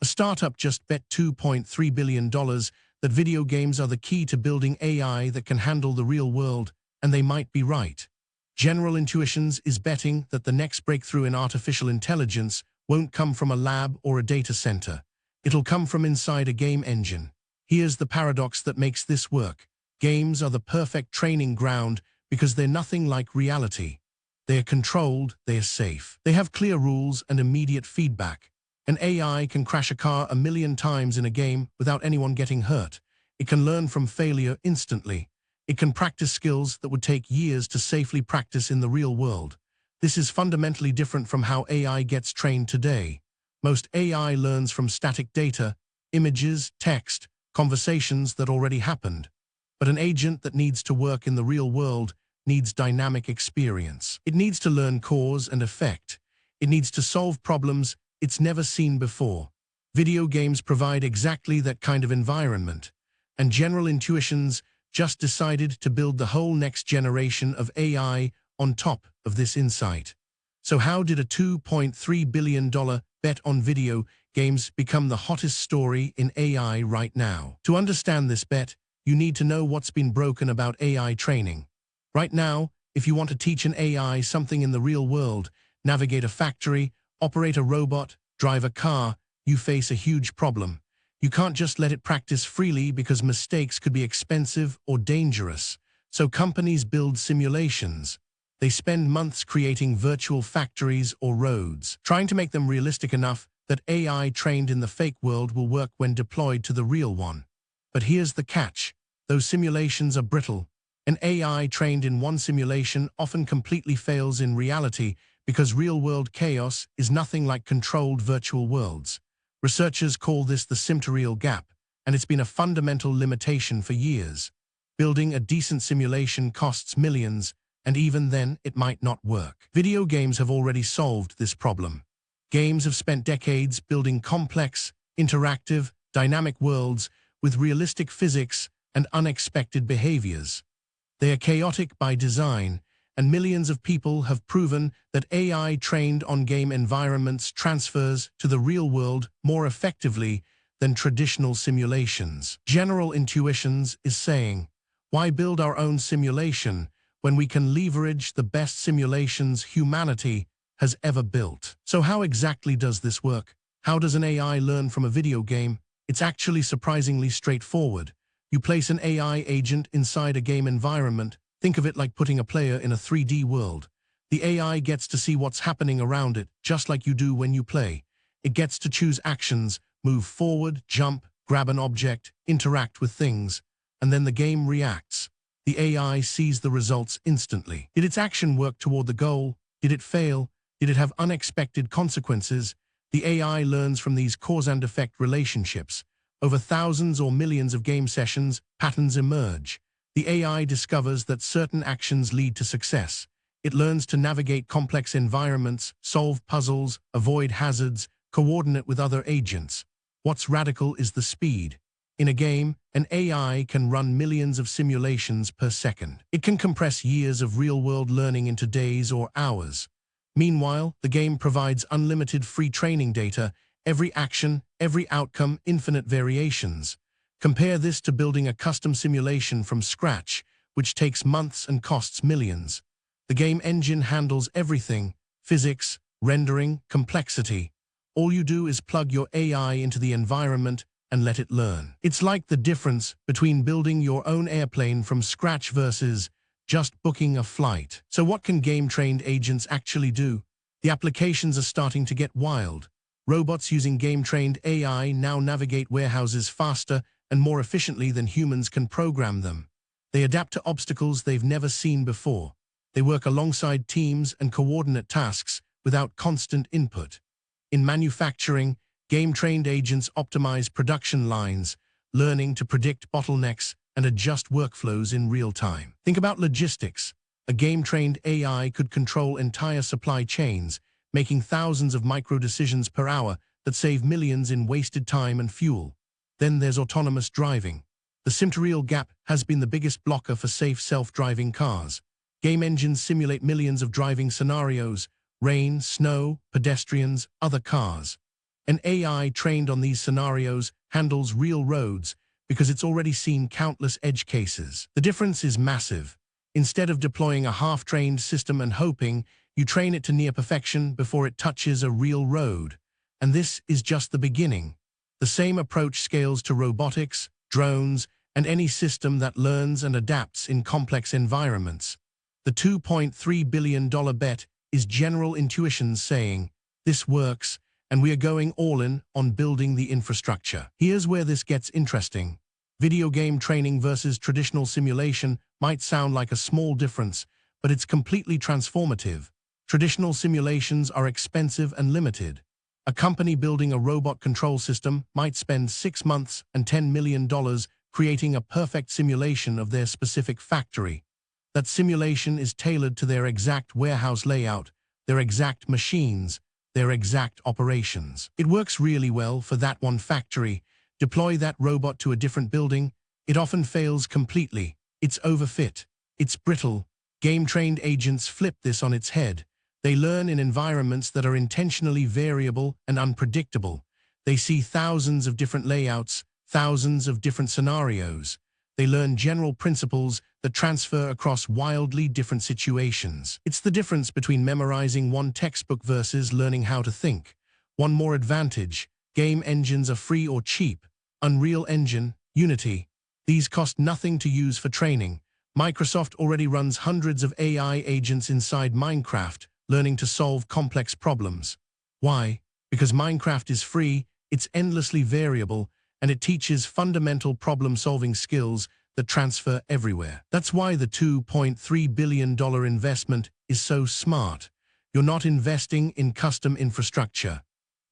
A startup just bet $2.3 billion that video games are the key to building AI that can handle the real world, and they might be right. General Intuitions is betting that the next breakthrough in artificial intelligence won't come from a lab or a data center. It'll come from inside a game engine. Here's the paradox that makes this work. Games are the perfect training ground because they're nothing like reality. They are controlled, they are safe. They have clear rules and immediate feedback. An AI can crash a car 1,000,000 times in a game without anyone getting hurt. It can learn from failure instantly. It can practice skills that would take years to safely practice in the real world. This is fundamentally different from how AI gets trained today. Most AI learns from static data, images, text, conversations that already happened. But an agent that needs to work in the real world needs dynamic experience. It needs to learn cause and effect. It needs to solve problems it's never seen before. Video games provide exactly that kind of environment, and General Intuitions just decided to build the whole next generation of AI on top of this insight. So how did a $2.3 billion bet on video games become the hottest story in AI right now? To understand this bet, you need to know what's been broken about AI training. Right now, if you want to teach an AI something in the real world, navigate a factory, operate a robot, drive a car, you face a huge problem. You can't just let it practice freely because mistakes could be expensive or dangerous. So companies build simulations. They spend months creating virtual factories or roads, trying to make them realistic enough that AI trained in the fake world will work when deployed to the real one. But here's the catch. Those simulations are brittle. An AI trained in one simulation often completely fails in reality because real-world chaos is nothing like controlled virtual worlds. Researchers call this the sim-to-real gap, and it's been a fundamental limitation for years. Building a decent simulation costs millions, and even then it might not work. Video games have already solved this problem. Games have spent decades building complex, interactive, dynamic worlds with realistic physics and unexpected behaviors. They are chaotic by design, and millions of people have proven that AI trained on game environments transfers to the real world more effectively than traditional simulations. General Intuitions is saying, why build our own simulation when we can leverage the best simulations humanity has ever built? So how exactly does this work? How does an AI learn from a video game? It's actually surprisingly straightforward. You place an AI agent inside a game environment. Think of it like putting a player in a 3D world. The AI gets to see what's happening around it, just like you do when you play. It gets to choose actions, move forward, jump, grab an object, interact with things, and then the game reacts. The AI sees the results instantly. Did its action work toward the goal? Did it fail? Did it have unexpected consequences? The AI learns from these cause and effect relationships. Over thousands or millions of game sessions, patterns emerge. The AI discovers that certain actions lead to success. It learns to navigate complex environments, solve puzzles, avoid hazards, coordinate with other agents. What's radical is the speed. In a game, an AI can run millions of simulations per second. It can compress years of real-world learning into days or hours. Meanwhile, the game provides unlimited free training data, every action, every outcome, infinite variations. Compare this to building a custom simulation from scratch, which takes months and costs millions. The game engine handles everything: physics, rendering, complexity. All you do is plug your AI into the environment and let it learn. It's like the difference between building your own airplane from scratch versus just booking a flight. So what can game-trained agents actually do? The applications are starting to get wild. Robots using game-trained AI now navigate warehouses faster and more efficiently than humans can program them. They adapt to obstacles they've never seen before. They work alongside teams and coordinate tasks without constant input. In manufacturing, game-trained agents optimize production lines, learning to predict bottlenecks and adjust workflows in real time. Think about logistics. A game-trained AI could control entire supply chains, making thousands of micro-decisions per hour that save millions in wasted time and fuel. Then there's autonomous driving. The sim-to-real gap has been the biggest blocker for safe self-driving cars. Game engines simulate millions of driving scenarios: rain, snow, pedestrians, other cars. An AI trained on these scenarios handles real roads because it's already seen countless edge cases. The difference is massive. Instead of deploying a half-trained system and hoping, you train it to near perfection before it touches a real road. And this is just the beginning. The same approach scales to robotics, drones, and any system that learns and adapts in complex environments. The $2.3 billion bet is General Intuition's saying, "This works, and we are going all in on building the infrastructure." Here's where this gets interesting. Video game training versus traditional simulation might sound like a small difference, but it's completely transformative. Traditional simulations are expensive and limited. A company building a robot control system might spend 6 months and $10 million creating a perfect simulation of their specific factory. That simulation is tailored to their exact warehouse layout, their exact machines, their exact operations. It works really well for that one factory. Deploy that robot to a different building, it often fails completely. It's overfit. It's brittle. Game-trained agents flip this on its head. They learn in environments that are intentionally variable and unpredictable. They see thousands of different layouts, thousands of different scenarios. They learn general principles that transfer across wildly different situations. It's the difference between memorizing one textbook versus learning how to think. One more advantage: game engines are free or cheap. Unreal Engine, Unity. These cost nothing to use for training. Microsoft already runs hundreds of AI agents inside Minecraft, learning to solve complex problems. Why? Because Minecraft is free, it's endlessly variable, and it teaches fundamental problem-solving skills that transfer everywhere. That's why the $2.3 billion investment is so smart. You're not investing in custom infrastructure.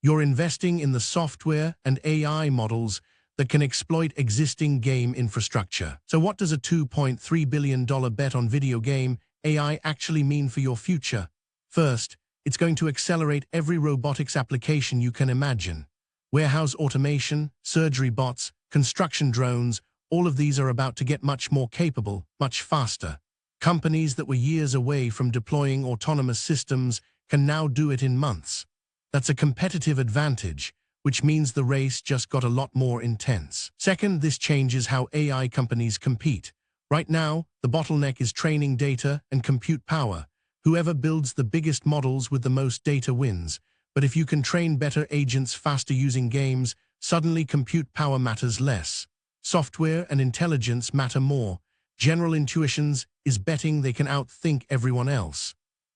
You're investing in the software and AI models that can exploit existing game infrastructure. So what does a $2.3 billion bet on video game AI actually mean for your future? First, it's going to accelerate every robotics application you can imagine. Warehouse automation, surgery bots, construction drones, all of these are about to get much more capable, much faster. Companies that were years away from deploying autonomous systems can now do it in months. That's a competitive advantage, which means the race just got a lot more intense. Second, this changes how AI companies compete. Right now, the bottleneck is training data and compute power. Whoever builds the biggest models with the most data wins. But if you can train better agents faster using games, suddenly compute power matters less. Software and intelligence matter more. General Intuitions is betting they can outthink everyone else.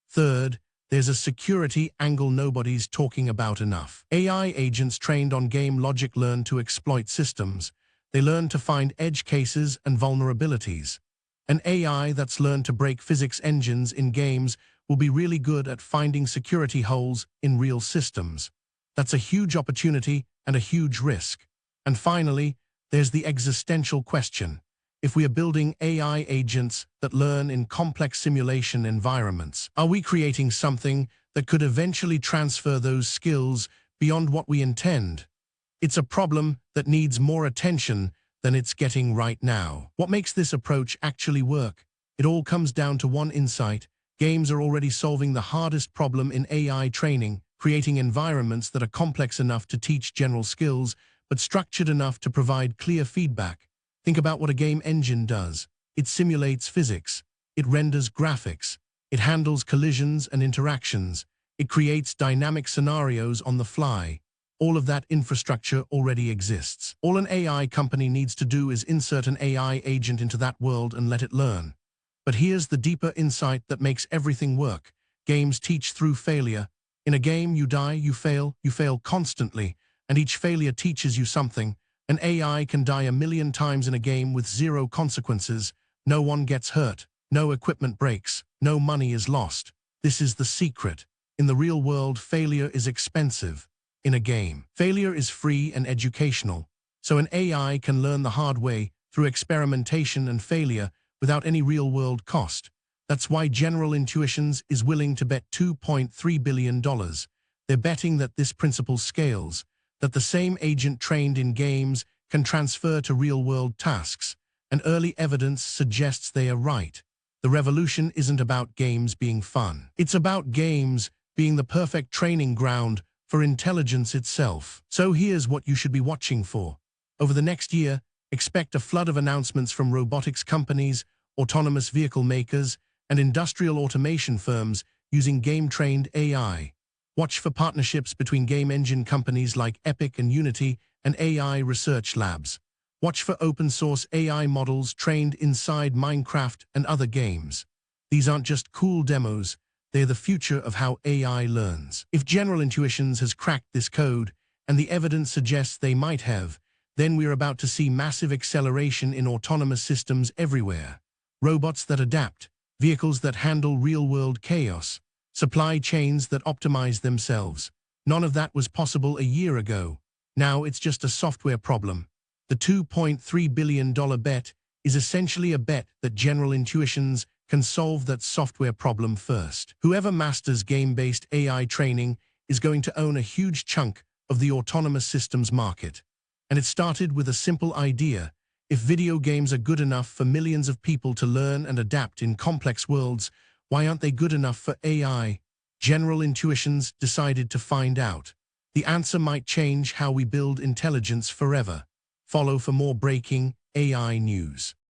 Third, there's a security angle nobody's talking about enough. AI agents trained on game logic learn to exploit systems. They learn to find edge cases and vulnerabilities. An AI that's learned to break physics engines in games will be really good at finding security holes in real systems. That's a huge opportunity and a huge risk. And finally, there's the existential question. If we are building AI agents that learn in complex simulation environments, are we creating something that could eventually transfer those skills beyond what we intend? It's a problem that needs more attention than it's getting right now. What makes this approach actually work? It all comes down to one insight. Games are already solving the hardest problem in AI training, creating environments that are complex enough to teach general skills, but structured enough to provide clear feedback. Think about what a game engine does. It simulates physics. It renders graphics. It handles collisions and interactions. It creates dynamic scenarios on the fly. All of that infrastructure already exists. All an AI company needs to do is insert an AI agent into that world and let it learn. But here's the deeper insight that makes everything work. Games teach through failure. In a game, you die, you fail constantly, and each failure teaches you something. An AI can die 1,000,000 times in a game with zero consequences. No one gets hurt. No equipment breaks. No money is lost. This is the secret. In the real world, failure is expensive. In a game, failure is free and educational. So an AI can learn the hard way through experimentation and failure without any real-world cost. That's why General Intuitions is willing to bet $2.3 billion. They're betting that this principle scales, that the same agent trained in games can transfer to real-world tasks, and early evidence suggests they are right. The revolution isn't about games being fun. It's about games being the perfect training ground for intelligence itself. So here's what you should be watching for. Over the next year, expect a flood of announcements from robotics companies, autonomous vehicle makers, and industrial automation firms using game-trained AI. Watch for partnerships between game engine companies like Epic and Unity and AI research labs. Watch for open-source AI models trained inside Minecraft and other games. These aren't just cool demos, they're the future of how AI learns. If General Intuitions has cracked this code, and the evidence suggests they might have, then we're about to see massive acceleration in autonomous systems everywhere. Robots that adapt, vehicles that handle real-world chaos, supply chains that optimize themselves. None of that was possible a year ago. Now it's just a software problem. The $2.3 billion bet is essentially a bet that General Intuitions can solve that software problem first. Whoever masters game-based AI training is going to own a huge chunk of the autonomous systems market. And it started with a simple idea. If video games are good enough for millions of people to learn and adapt in complex worlds, why aren't they good enough for AI? General Intuitions decided to find out. The answer might change how we build intelligence forever. Follow for more breaking AI news.